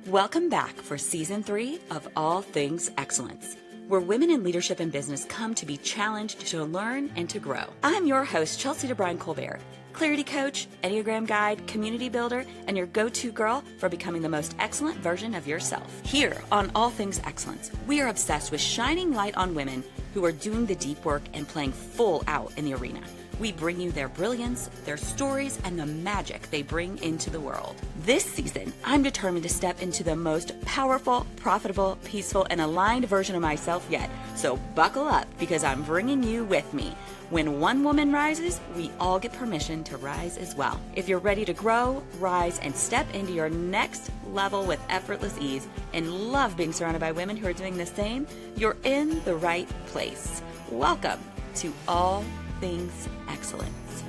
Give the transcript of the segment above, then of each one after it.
Welcome back for Season 3 of All Things Excellence, where women in leadership and business come to be challenged to learn and to grow. I'm your host, Chelsea DeBryan Colbert, clarity coach, Enneagram guide, community builder, and your go-to girl for becoming the most excellent version of yourself. Here on All Things Excellence, we are obsessed with shining light on women who are doing the deep work and playing full out in the arena. We bring you their brilliance, their stories, and the magic they bring into the world. This season, I'm determined to step into the most powerful, profitable, peaceful, and aligned version of myself yet. So buckle up, because I'm bringing you with me. When one woman rises, we all get permission to rise as well. If you're ready to grow, rise, and step into your next level with effortless ease and love being surrounded by women who are doing the same, you're in the right place. Welcome to All Things Excellence.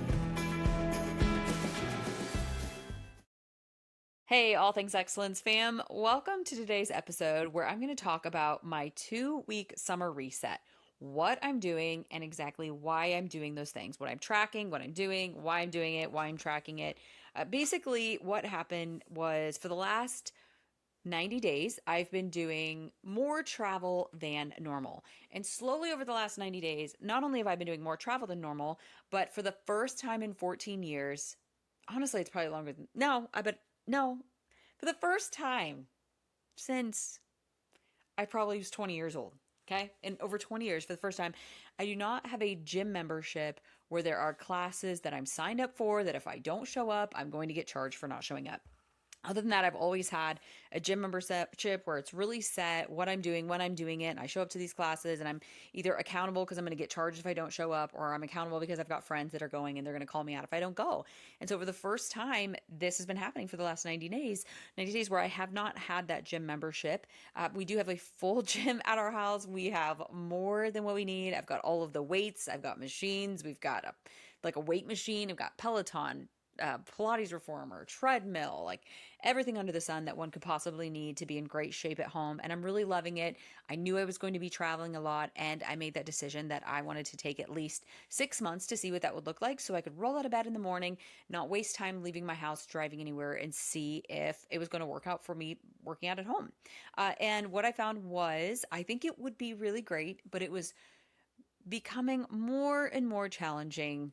Hey, All Things Excellence fam. Welcome to today's episode where I'm going to talk about my 2-week summer reset, what I'm doing and exactly why I'm doing those things, what I'm tracking, what I'm doing, why I'm doing it, why I'm tracking it. Basically, what happened was for the last 90 days, I've been doing more travel than normal. And slowly over the last 90 days, not only have I been doing more travel than normal, but for the first time in 14 years, honestly, it's probably longer than, for the first time since I probably was 20 years old, okay? In over 20 years, for the first time, I do not have a gym membership where there are classes that I'm signed up for that if I don't show up, I'm going to get charged for not showing up. Other than that, I've always had a gym membership where it's really set what I'm doing, when I'm doing it. And I show up to these classes and I'm either accountable because I'm going to get charged if I don't show up, or I'm accountable because I've got friends that are going and they're going to call me out if I don't go. And so for the first time, this has been happening for the last 90 days where I have not had that gym membership. We do have a full gym at our house. We have more than what we need. I've got all of the weights. I've got machines. We've got a weight machine. I've got Peloton, Pilates reformer, treadmill, like everything under the sun that one could possibly need to be in great shape at home. And I'm really loving it. I knew I was going to be traveling a lot, and I made that decision that I wanted to take at least 6 months to see what that would look like so I could roll out of bed in the morning, not waste time leaving my house, driving anywhere, and see if it was going to work out for me working out at home. And what I found was I think it would be really great, but it was becoming more and more challenging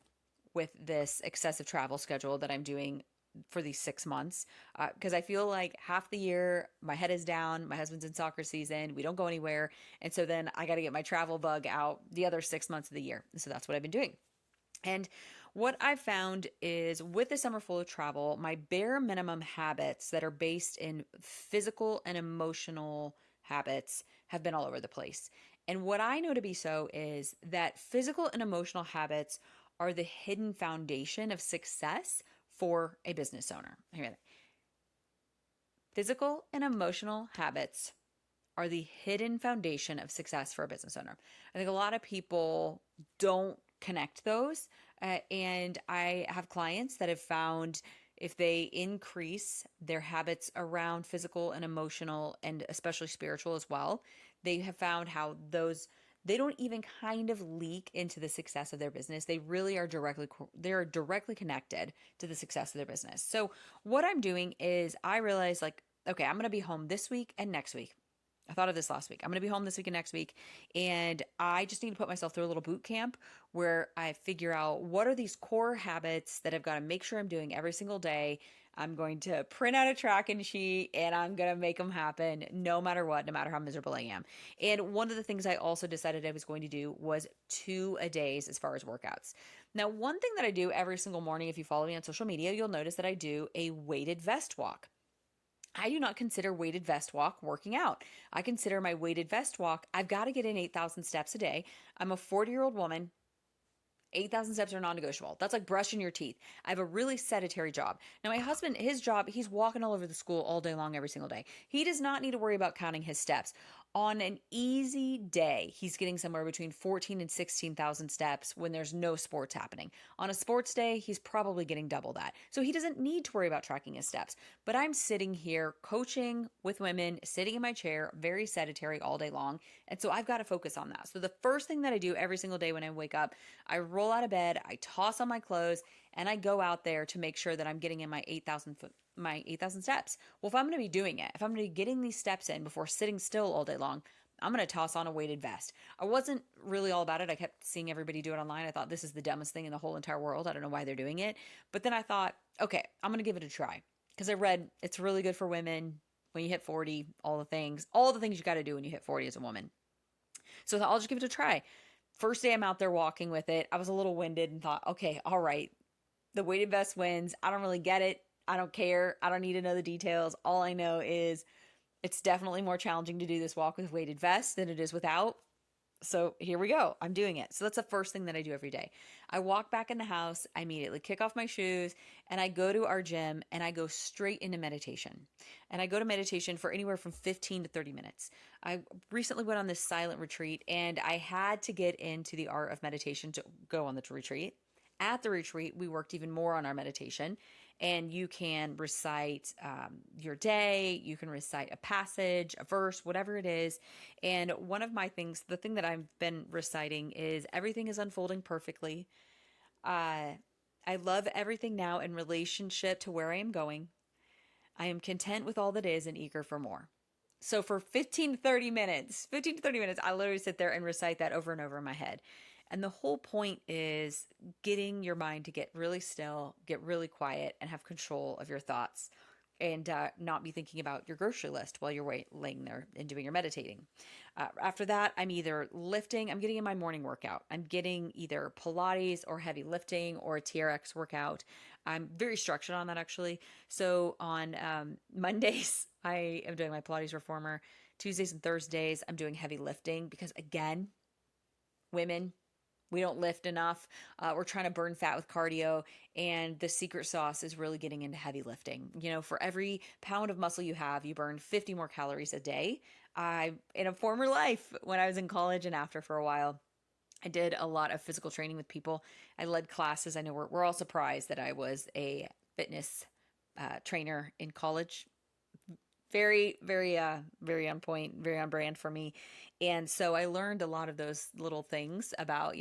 with this excessive travel schedule that I'm doing for these 6 months. Because I feel like half the year my head is down, my husband's in soccer season, we don't go anywhere. And so then I got to get my travel bug out the other 6 months of the year. So that's what I've been doing. And what I've found is with the summer full of travel, my bare minimum habits that are based in physical and emotional habits have been all over the place. And what I know to be so is that physical and emotional habits are the hidden foundation of success for a business owner. Hear that? Physical and emotional habits are the hidden foundation of success for a business owner. I think a lot of people don't connect those. And I have clients that have found if they increase their habits around physical and emotional, and especially spiritual as well, they have found how they don't even kind of leak into the success of their business. They really are directly connected to the success of their business. So what I'm doing is I realize okay, I'm going to be home this week and next week. I thought of this last week. I'm going to be home this week and next week, and I just need to put myself through a little boot camp where I figure out what are these core habits that I've got to make sure I'm doing every single day. I'm going to print out a tracking sheet and I'm going to make them happen no matter what, no matter how miserable I am. And one of the things I also decided I was going to do was 2-a-days as far as workouts. Now, one thing that I do every single morning, if you follow me on social media, you'll notice that I do a weighted vest walk. I do not consider weighted vest walk working out. I consider my weighted vest walk, I've got to get in 8,000 steps a day. I'm a 40-year-old woman. 8,000 steps are non-negotiable. That's like brushing your teeth. I have a really sedentary job. Now, my husband, his job, he's walking all over the school all day long, every single day. He does not need to worry about counting his steps. On an easy day, he's getting somewhere between 14 and 16,000 steps when there's no sports happening. On a sports day, he's probably getting double that. So he doesn't need to worry about tracking his steps. But I'm sitting here coaching with women, sitting in my chair, very sedentary all day long. And so I've got to focus on that. So the first thing that I do every single day when I wake up, I roll roll out of bed, I toss on my clothes, and I go out there to make sure that I'm getting in my 8,000 steps. Well, if I'm going to be doing it, if I'm going to be getting these steps in before sitting still all day long, I'm going to toss on a weighted vest. I wasn't really all about it. I kept seeing everybody do it online. I thought this is the dumbest thing in the whole entire world. I don't know why they're doing it. But then I thought, okay, I'm going to give it a try because I read it's really good for women when you hit 40, all the things you got to do when you hit 40 as a woman. So I thought, I'll just give it a try. First day I'm out there walking with it, I was a little winded and thought, okay, all right, the weighted vest wins. I don't really get it. I don't care. I don't need to know the details. All I know is it's definitely more challenging to do this walk with weighted vest than it is without. So here we go. I'm doing it. So that's the first thing that I do every day. I walk back in the house, I immediately kick off my shoes, and I go to our gym and I go straight into meditation. And I go to meditation for anywhere from 15 to 30 minutes. I recently went on this silent retreat and I had to get into the art of meditation to go on the retreat. At the retreat, we worked even more on our meditation, and you can recite your day, you can recite a passage, a verse, whatever it is. And one of my things, the thing that I've been reciting is everything is unfolding perfectly. I love everything now in relationship to where I am going. I am content with all that is and eager for more. So for 15 to 30 minutes, I literally sit there and recite that over and over in my head. And the whole point is getting your mind to get really still, get really quiet, and have control of your thoughts and not be thinking about your grocery list while you're laying there and doing your meditating. After that, I'm either lifting, I'm getting in my morning workout. I'm getting either Pilates or heavy lifting or a TRX workout. I'm very structured on that actually. So on Mondays, I am doing my Pilates reformer. Tuesdays and Thursdays, I'm doing heavy lifting because again, women, we don't lift enough. We're trying to burn fat with cardio, and the secret sauce is really getting into heavy lifting. You know, for every pound of muscle you have, you burn 50 more calories a day. In a former life, when I was in college and after for a while, I did a lot of physical training with people. I led classes. I know we're all surprised that I was a fitness trainer in college. Very, very, very on point, very on brand for me. And so I learned a lot of those little things about,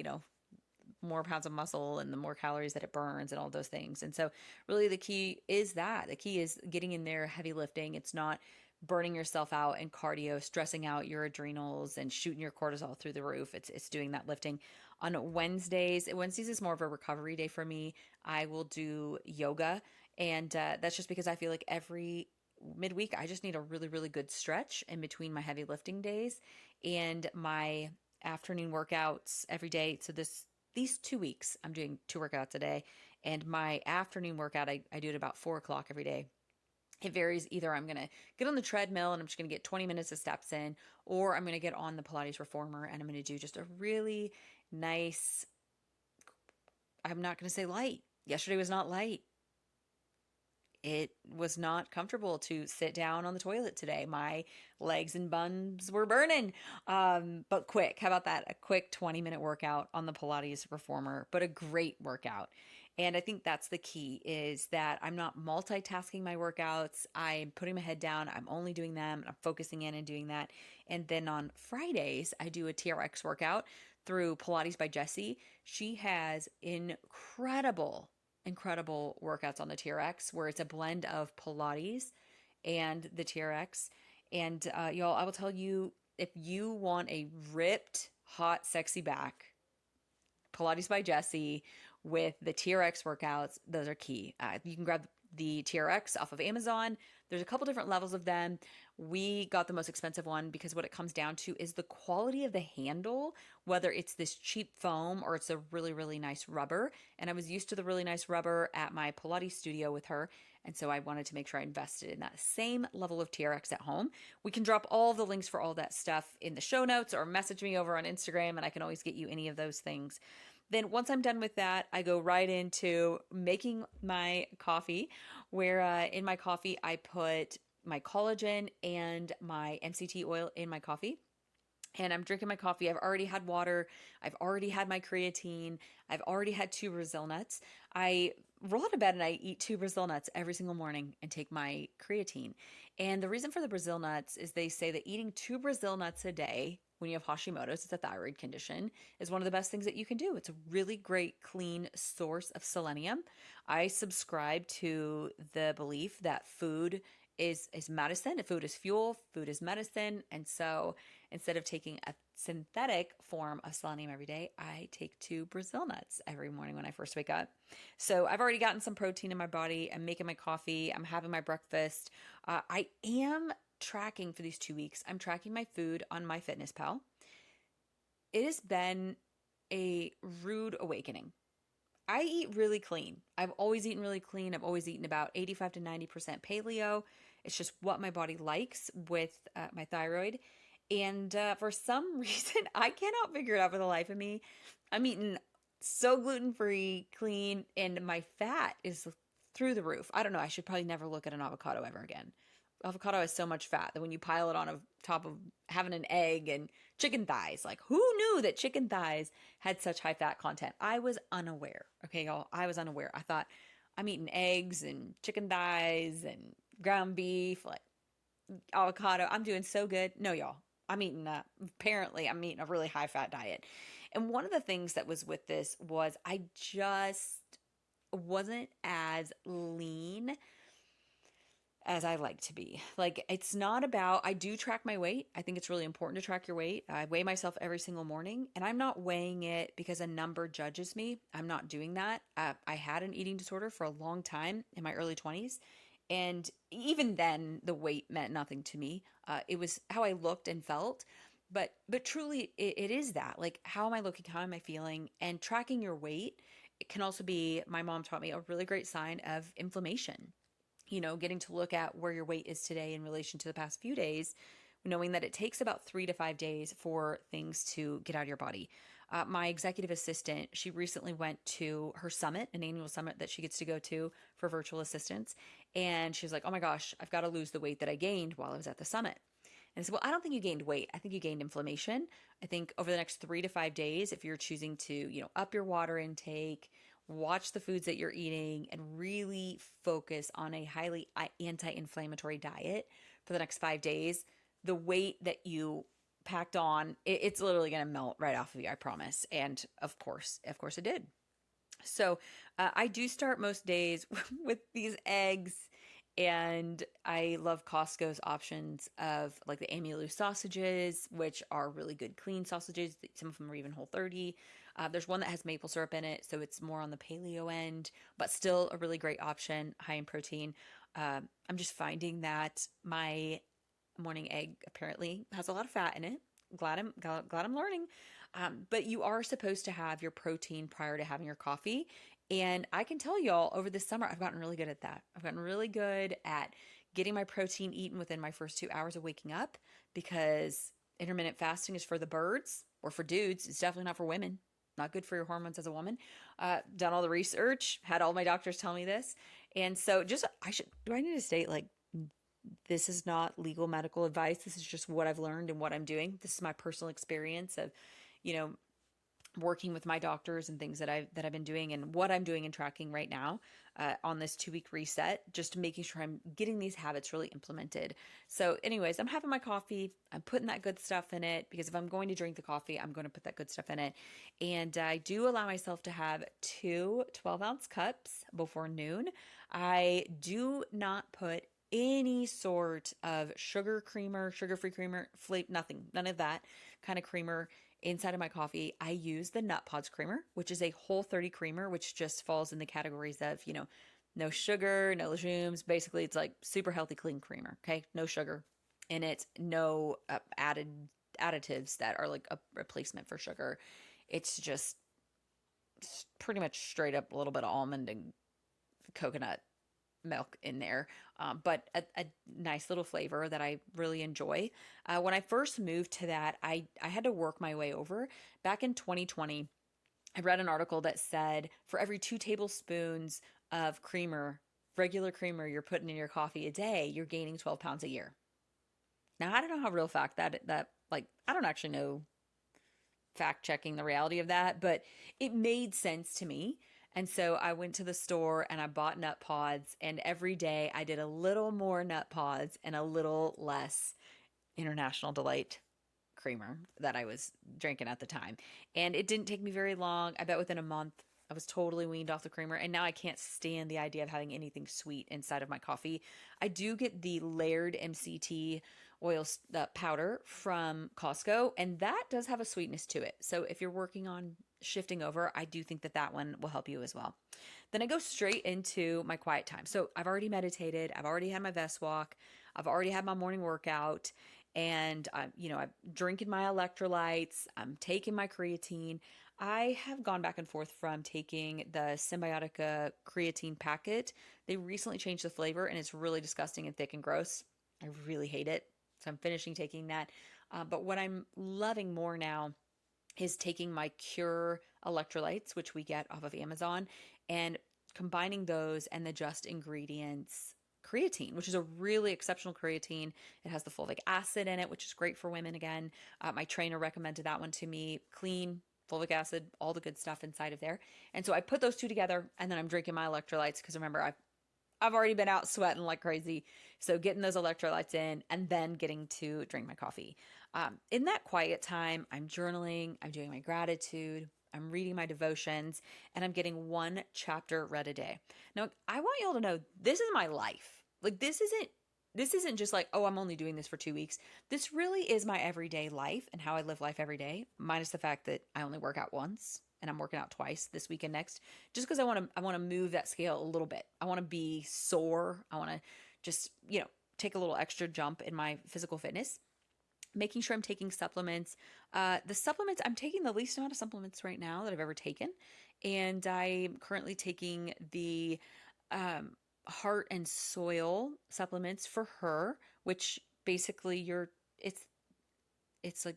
more pounds of muscle and the more calories that it burns and all those things. And so really the key is that. The key is getting in there, heavy lifting. It's not burning yourself out and cardio, stressing out your adrenals and shooting your cortisol through the roof. It's doing that lifting. On Wednesdays is more of a recovery day for me. I will do yoga, and that's just because I feel like every midweek I just need a really, really good stretch in between my heavy lifting days and my afternoon workouts every day. So these 2 weeks, I'm doing 2 workouts a day, and my afternoon workout, I do it about 4 o'clock every day. It varies. Either I'm going to get on the treadmill and I'm just going to get 20 minutes of steps in, or I'm going to get on the Pilates reformer and I'm going to do just a really nice, I'm not going to say light. Yesterday was not light. It was not comfortable to sit down on the toilet today. My legs and buns were burning. But quick. How about that? A quick 20-minute workout on the Pilates reformer, but a great workout. And I think that's the key is that I'm not multitasking my workouts. I'm putting my head down. I'm only doing them. I'm focusing in and doing that. And then on Fridays, I do a TRX workout through Pilates by Jessie. She has incredible workouts on the TRX where it's a blend of Pilates and the TRX. And y'all, I will tell you, if you want a ripped, hot, sexy back, Pilates by Jessie with the TRX workouts, those are key. You can grab the TRX off of Amazon. There's a couple different levels of them. We got the most expensive one because what it comes down to is the quality of the handle, whether it's this cheap foam or it's a really, really nice rubber. And I was used to the really nice rubber at my Pilates studio with her. And so I wanted to make sure I invested in that same level of TRX at home. We can drop all the links for all that stuff in the show notes or message me over on Instagram and I can always get you any of those things. Then once I'm done with that, I go right into making my coffee, where in my coffee, I put my collagen and my MCT oil in my coffee. And I'm drinking my coffee. I've already had water. I've already had my creatine. I've already had 2 Brazil nuts. I roll out of bed and I eat 2 Brazil nuts every single morning and take my creatine. And the reason for the Brazil nuts is they say that eating 2 Brazil nuts a day when you have Hashimoto's, it's a thyroid condition, is one of the best things that you can do. It's a really great, clean source of selenium. I subscribe to the belief that food is medicine, food is fuel, food is medicine. And so instead of taking a synthetic form of selenium every day, I take two Brazil nuts every morning when I first wake up. So I've already gotten some protein in my body. I'm making my coffee. I'm having my breakfast. I am tracking for these 2 weeks. I'm tracking my food on MyFitnessPal. It has been a rude awakening. I eat really clean. I've always eaten really clean. I've always eaten about 85 to 90% paleo. It's just what my body likes with my thyroid. And for some reason, I cannot figure it out for the life of me. I'm eating so gluten free, clean, and my fat is through the roof. I don't know. I should probably never look at an avocado ever again. Avocado has so much fat that when you pile it on top of having an egg and chicken thighs, like who knew that chicken thighs had such high fat content? I was unaware. Okay, y'all, I was unaware. I thought I'm eating eggs and chicken thighs and ground beef, like avocado. I'm doing so good. No, y'all. Apparently, I'm eating a really high fat diet. And one of the things that was with this was I just wasn't as lean as I like to be. Like, it's not about, I do track my weight. I think it's really important to track your weight. I weigh myself every single morning, and I'm not weighing it because a number judges me. I'm not doing that. I had an eating disorder for a long time in my early 20s. And even then, the weight meant nothing to me. It was how I looked and felt. But truly, it is that. Like, how am I looking? How am I feeling? And tracking your weight, it can also be, my mom taught me, a really great sign of inflammation. Getting to look at where your weight is today in relation to the past few days, knowing that it takes about 3 to 5 days for things to get out of your body. My executive assistant, she recently went to her summit, an annual summit that she gets to go to for virtual assistants. And she was like, oh my gosh, I've got to lose the weight that I gained while I was at the summit. And I said, well, I don't think you gained weight. I think you gained inflammation. I think over the next 3 to 5 days, if you're choosing to, up your water intake, watch the foods that you're eating, and really focus on a highly anti-inflammatory diet for the next 5 days, the weight that you packed on, it's literally going to melt right off of you, I promise. And of course it did. So I do start most days with these eggs, and I love Costco's options of like the Amilu sausages, which are really good clean sausages. Some of them are even Whole30. There's one that has maple syrup in it, so it's more on the paleo end, but still a really great option, high in protein. I'm just finding that my morning egg apparently has a lot of fat in it. Glad I'm learning. But you are supposed to have your protein prior to having your coffee. And I can tell y'all over the summer, I've gotten really good at that. I've gotten really good at getting my protein eaten within my first 2 hours of waking up, because intermittent fasting is for the birds, or for dudes. It's definitely not for women. Not good for your hormones as a woman. Done all the research, had all my doctors tell me this. And so do I need to state, like, this is not legal medical advice. This is just what I've learned and what I'm doing. This is my personal experience of, you know, working with my doctors and things that I've been doing, and what I'm doing and tracking right now on this 2 week reset, just making sure I'm getting these habits really implemented. So anyways, I'm having my coffee. I'm putting that good stuff in it, because if I'm going to drink the coffee, I'm going to put that good stuff in it. And I do allow myself to have two 12-ounce cups before noon. I do not put any sort of sugar creamer, sugar-free creamer, nothing, none of that kind of creamer inside of my coffee. I use the Nut Pods creamer, which is a Whole30 creamer, which just falls in the categories of, no sugar, no legumes. Basically, it's like super healthy, clean creamer. Okay. No sugar in it, no additives that are like a replacement for sugar. It's just pretty much straight up a little bit of almond and coconut milk in there, but a nice little flavor that I really enjoy. When I first moved to that, I had to work my way over. Back in 2020, I read an article that said for every 2 tablespoons of creamer, regular creamer, you're putting in your coffee a day, you're gaining 12 pounds a year. Now, I don't know how real fact that like, I don't actually know fact checking the reality of that, but it made sense to me. And so I went to the store and I bought Nut Pods, and every day I did a little more Nut Pods and a little less International Delight creamer that I was drinking at the time. And it didn't take me very long. I bet within a month, I was totally weaned off the creamer. And now I can't stand the idea of having anything sweet inside of my coffee. I do get the Laird MCT oil powder from Costco, and that does have a sweetness to it. So if you're working on shifting over, I do think that that one will help you as well. Then I go straight into my quiet time. So I've already meditated, I've already had my vest walk, I've already had my morning workout, and I'm drinking my electrolytes, I'm taking my creatine. I have gone back and forth from taking the Symbiotica creatine packet. They recently changed the flavor and it's really disgusting and thick and gross. I really hate it. So I'm finishing taking that. But what I'm loving more now is taking my Cure electrolytes, which we get off of Amazon, and combining those and the Just Ingredients creatine, which is a really exceptional creatine. It has the fulvic acid in it, which is great for women again. My trainer recommended that one to me. Clean, fulvic acid, all the good stuff inside of there. And so I put those two together and then I'm drinking my electrolytes because remember, I've already been out sweating like crazy. So getting those electrolytes in and then getting to drink my coffee. In that quiet time, I'm journaling, I'm doing my gratitude, I'm reading my devotions, and I'm getting one chapter read a day. Now, I want y'all to know this is my life. Like this isn't just like, oh, I'm only doing this for 2 weeks. This really is my everyday life and how I live life every day, minus the fact that I only work out once and I'm working out twice this week and next, just because I want to move that scale a little bit. I want to be sore. I want to just, take a little extra jump in my physical fitness. Making sure I'm taking supplements. The supplements, I'm taking the least amount of supplements right now that I've ever taken. And I'm currently taking the heart and soil supplements for her, which basically it's like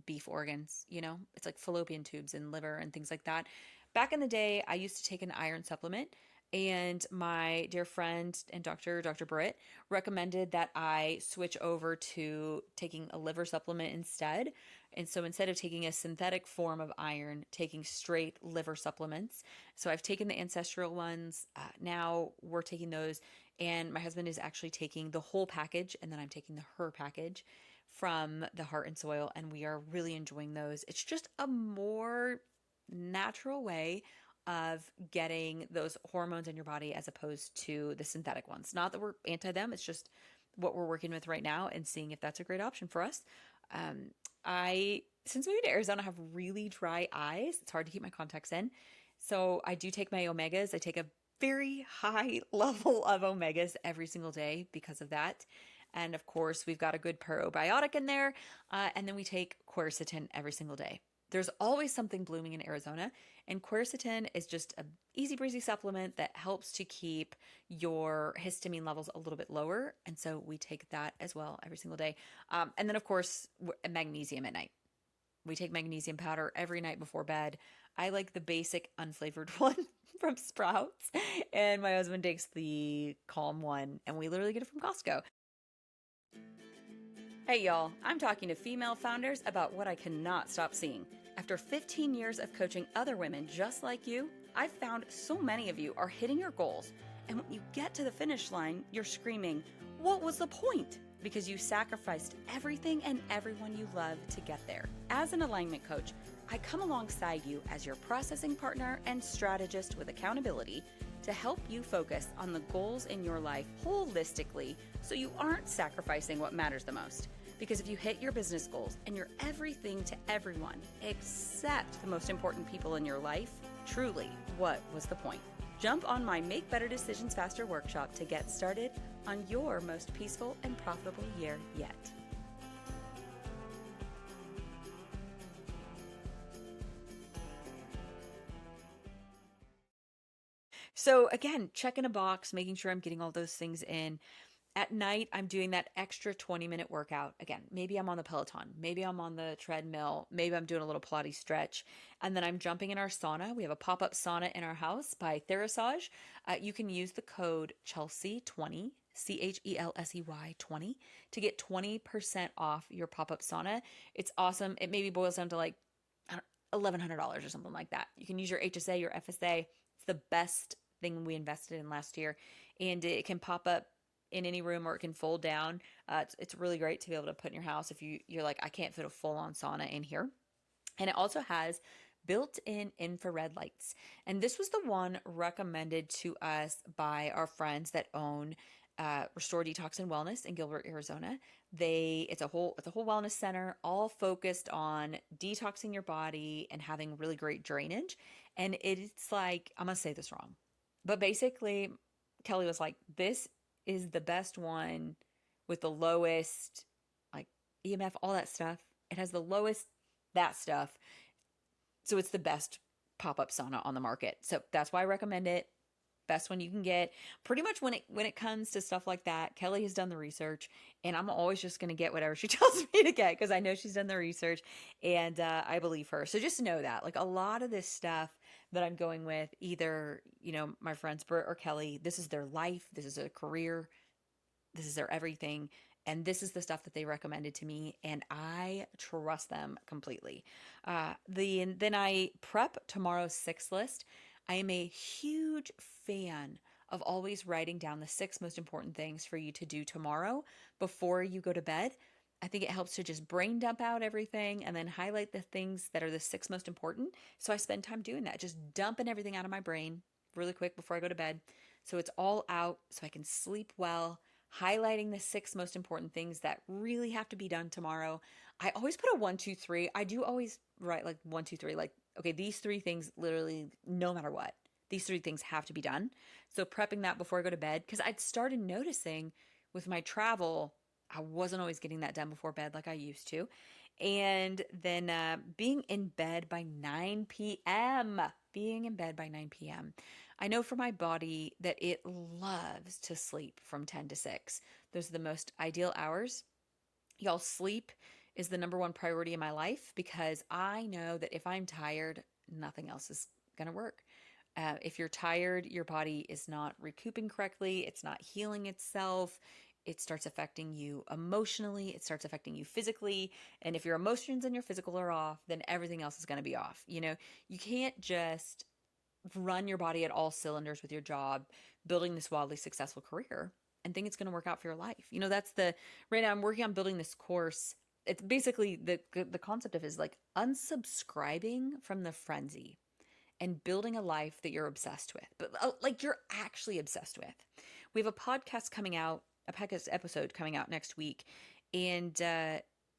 beef organs, it's like fallopian tubes and liver and things like that. Back in the day, I used to take an iron supplement, and my dear friend and Dr. Britt recommended that I switch over to taking a liver supplement instead. And so instead of taking a synthetic form of iron, taking straight liver supplements. So I've taken the ancestral ones. Now we're taking those. And my husband is actually taking the whole package. And then I'm taking the her package from the Heart and Soil. And we are really enjoying those. It's just a more natural way of getting those hormones in your body as opposed to the synthetic ones. Not that we're anti them, it's just what we're working with right now and seeing if that's a great option for us. I, since moving to Arizona, have really dry eyes. It's hard to keep my contacts in. So I do take my omegas. I take a very high level of omegas every single day because of that. And of course, we've got a good probiotic in there. And then we take quercetin every single day. There's always something blooming in Arizona, and quercetin is just a easy breezy supplement that helps to keep your histamine levels a little bit lower. And so we take that as well every single day. And then of course, magnesium at night. We take magnesium powder every night before bed. I like the basic unflavored one from Sprouts, and my husband takes the calm one, and we literally get it from Costco. Hey y'all, I'm talking to female founders about what I cannot stop seeing. After 15 years of coaching other women just like you, I've found so many of you are hitting your goals, and when you get to the finish line, you're screaming, "What was the point?" Because you sacrificed everything and everyone you love to get there. As an alignment coach, I come alongside you as your processing partner and strategist with accountability to help you focus on the goals in your life holistically so you aren't sacrificing what matters the most. Because if you hit your business goals and you're everything to everyone except the most important people in your life, truly, what was the point? Jump on my Make Better Decisions Faster workshop to get started on your most peaceful and profitable year yet. So again, checking a box, making sure I'm getting all those things in. At night, I'm doing that extra 20-minute workout. Again, maybe I'm on the Peloton, maybe I'm on the treadmill, maybe I'm doing a little Pilates stretch, and then I'm jumping in our sauna. We have a pop-up sauna in our house by Therasage. You can use the code Chelsea20, CHELSEY 20, to get 20% off your pop-up sauna. It's awesome. It maybe boils down to like $1,100 or something like that. You can use your HSA, your FSA. It's the best thing we invested in last year, and it can pop up in any room or it can fold down. It's really great to be able to put in your house if you're like, I can't fit a full on sauna in here. And it also has built-in infrared lights. And this was the one recommended to us by our friends that own Restore Detox and Wellness in Gilbert, Arizona. It's a whole wellness center, all focused on detoxing your body and having really great drainage. And it's like, I'm gonna say this wrong, but basically, Kelly was like, "This is the best one with the lowest, like EMF, all that stuff. It has the lowest that stuff. So it's the best pop-up sauna on the market. So that's why I recommend it. Best one you can get. Pretty much when it comes to stuff like that, Kelly has done the research, and I'm always just going to get whatever she tells me to get because I know she's done the research, and I believe her. So just know that, like, a lot of this stuff that I'm going with, either my friends Britt or Kelly, this is their life, this is a career, this is their everything. And this is the stuff that they recommended to me, and I trust them completely. Then I prep tomorrow's 6 list. I am a huge fan of always writing down the 6 most important things for you to do tomorrow before you go to bed. I think it helps to just brain dump out everything and then highlight the things that are the 6 most important. So I spend time doing that, just dumping everything out of my brain really quick before I go to bed. So it's all out so I can sleep well, highlighting the 6 most important things that really have to be done tomorrow. I always put a one, two, three. I do always write like one, two, three, like, okay, these 3 things literally, no matter what, these 3 things have to be done. So prepping that before I go to bed, because I'd started noticing with my travel, I wasn't always getting that done before bed like I used to. And then being in bed by 9 p.m. Being in bed by 9 p.m. I know for my body that it loves to sleep from 10 to 6. Those are the most ideal hours. Y'all, sleep is the number one priority in my life because I know that if I'm tired, nothing else is going to work. If you're tired, your body is not recouping correctly, it's not healing itself. It starts affecting you emotionally, it starts affecting you physically. And if your emotions and your physical are off, then everything else is going to be off. You can't just run your body at all cylinders with your job, building this wildly successful career, and think it's going to work out for your life. That's the right now I'm working on building this course. It's basically the concept of is like unsubscribing from the frenzy and building a life that you're obsessed with, but like you're actually obsessed with. We have a podcast coming out, a podcast episode coming out next week, and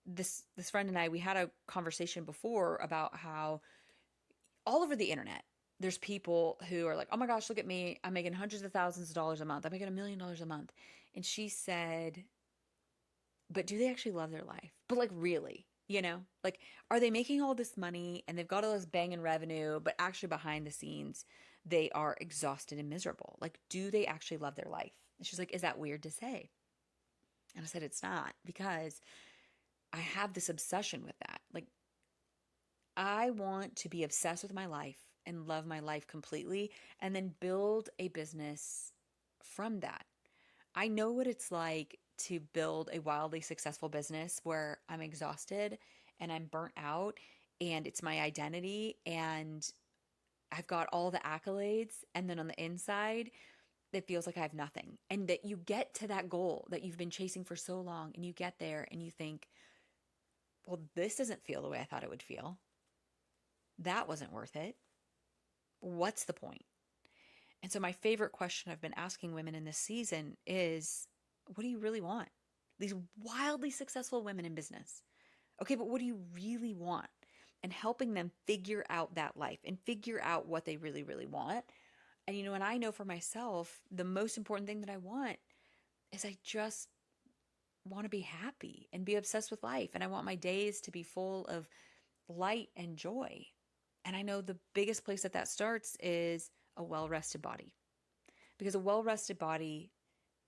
this friend and I, we had a conversation before about how all over the internet, there's people who are like, oh my gosh, look at me. I'm making hundreds of thousands of dollars a month. I'm making $1 million a month. And she said, but do they actually love their life? But like, really, like, are they making all this money and they've got all this banging revenue, but actually behind the scenes, they are exhausted and miserable? Like, do they actually love their life? And she's like, is that weird to say? And I said, it's not, because I have this obsession with that. Like, I want to be obsessed with my life and love my life completely and then build a business from that. I know what it's like to build a wildly successful business where I'm exhausted and I'm burnt out and it's my identity and I've got all the accolades, and then on the inside it feels like I have nothing. And that you get to that goal that you've been chasing for so long and you get there and you think, well, this doesn't feel the way I thought it would feel. That wasn't worth it. What's the point? And so my favorite question I've been asking women in this season is, what do you really want? These wildly successful women in business. Okay, but what do you really want? And helping them figure out that life and figure out what they really, really want. And I know for myself, the most important thing that I want is I just want to be happy and be obsessed with life. And I want my days to be full of light and joy. And I know the biggest place that starts is a well-rested body, because a well-rested body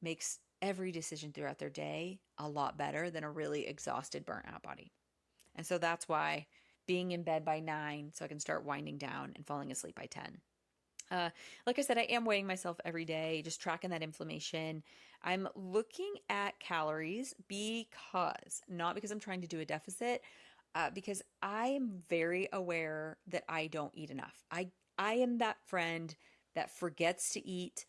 makes every decision throughout their day a lot better than a really exhausted, burnt out body. And so that's why being in bed by 9 so I can start winding down and falling asleep by 10. Like I said, I am weighing myself every day, just tracking that inflammation. I'm looking at calories not because I'm trying to do a deficit, because I am very aware that I don't eat enough. I am that friend that forgets to eat.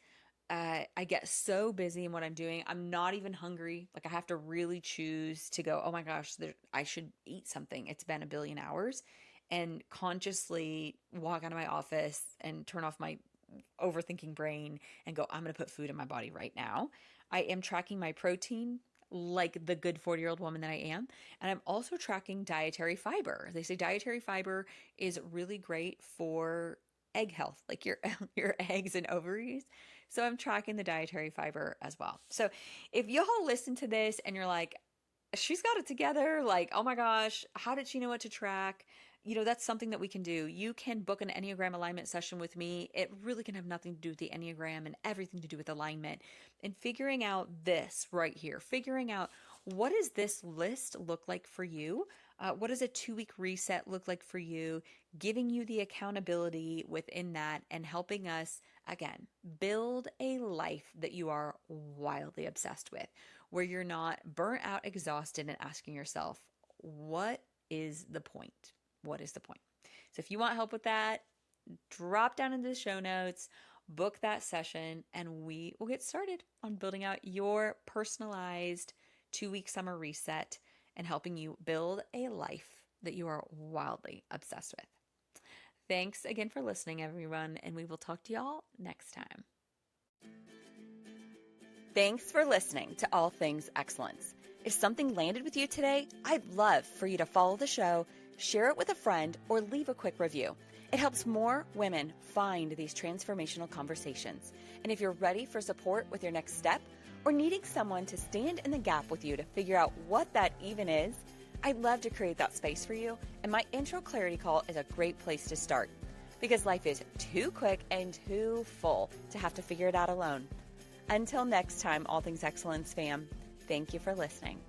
I get so busy in what I'm doing. I'm not even hungry. Like I have to really choose to go, oh my gosh, I should eat something. It's been a billion hours. And consciously walk out of my office and turn off my overthinking brain and go, I'm going to put food in my body right now. I am tracking my protein like the good 40-year-old woman that I am. And I'm also tracking dietary fiber. They say dietary fiber is really great for egg health, like your your eggs and ovaries. So I'm tracking the dietary fiber as well. So if y'all listen to this and you're like, she's got it together, like, oh my gosh, how did she know what to track? That's something that we can do. You can book an Enneagram alignment session with me. It really can have nothing to do with the Enneagram and everything to do with alignment and figuring out this right here, figuring out what does this list look like for you? What does a 2 week reset look like for you? Giving you the accountability within that and helping us, again, build a life that you are wildly obsessed with, where you're not burnt out, exhausted, and asking yourself, what is the point? What is the point? So if you want help with that, drop down into the show notes, book that session, and we will get started on building out your personalized 2 week summer reset and helping you build a life that you are wildly obsessed with. Thanks again for listening, everyone, and we will talk to y'all next time. Thanks for listening to All Things Excellence. If something landed with you today, I'd love for you to follow the show, share it with a friend, or leave a quick review. It helps more women find these transformational conversations. And if you're ready for support with your next step or needing someone to stand in the gap with you to figure out what that even is, I'd love to create that space for you. And my intro clarity call is a great place to start because life is too quick and too full to have to figure it out alone. Until next time, All Things Excellence fam, thank you for listening.